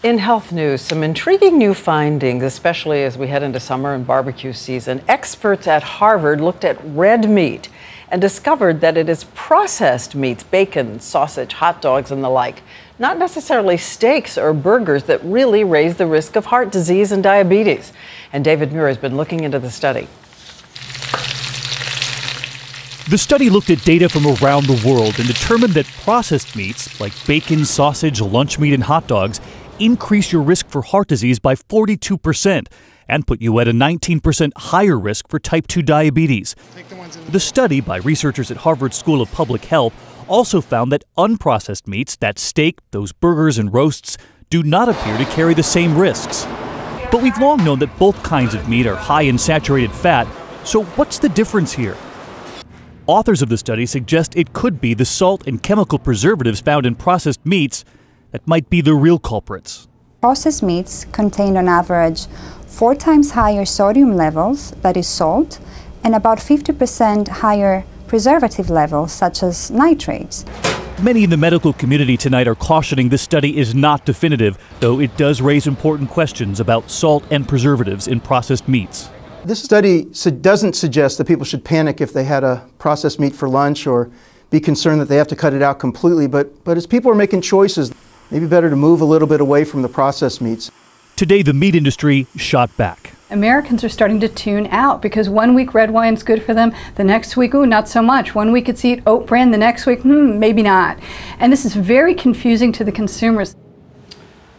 In health news, some intriguing new findings, especially as we head into summer and barbecue season. Experts at Harvard looked at red meat and discovered that it is processed meats, bacon, sausage, hot dogs, and the like, not necessarily steaks or burgers, that really raise the risk of heart disease and diabetes. And David Muir has been looking into the study. The study looked at data from around the world and determined that processed meats like bacon, sausage, lunch meat, and hot dogs increase your risk for heart disease by 42% and put you at a 19% higher risk for type 2 diabetes. The study by researchers at Harvard School of Public Health also found that unprocessed meats, that steak, those burgers and roasts, do not appear to carry the same risks. But we've long known that both kinds of meat are high in saturated fat, so what's the difference here? Authors of the study suggest it could be the salt and chemical preservatives found in processed meats that might be the real culprits. Processed meats contain on average 4 times higher sodium levels, that is salt, and about 50% higher preservative levels, such as nitrates. Many in the medical community tonight are cautioning this study is not definitive, though it does raise important questions about salt and preservatives in processed meats. This study doesn't suggest that people should panic if they had a processed meat for lunch or be concerned that they have to cut it out completely, but as people are making choices, maybe better to move a little bit away from the processed meats. Today, the meat industry shot back. Americans are starting to tune out because one week red wine's good for them, the next week, ooh, not so much. One week it's eat oat bran, the next week, maybe not. And this is very confusing to the consumers.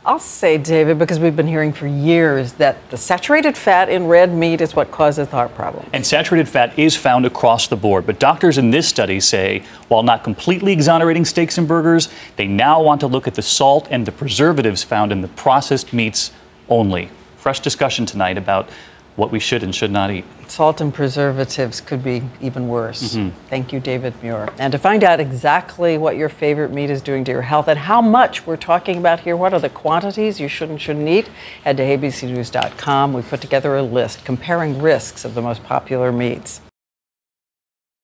I'll say, David, because we've been hearing for years that the saturated fat in red meat is what causes the heart problem. And saturated fat is found across the board. But doctors in this study say, while not completely exonerating steaks and burgers, they now want to look at the salt and the preservatives found in the processed meats only. Fresh discussion tonight about what we should and should not eat. Salt and preservatives could be even worse. Thank you, David Muir. And to find out exactly what your favorite meat is doing to your health and how much we're talking about here, what are the quantities you should and shouldn't eat, head to abcnews.com. We put together a list comparing risks of the most popular meats.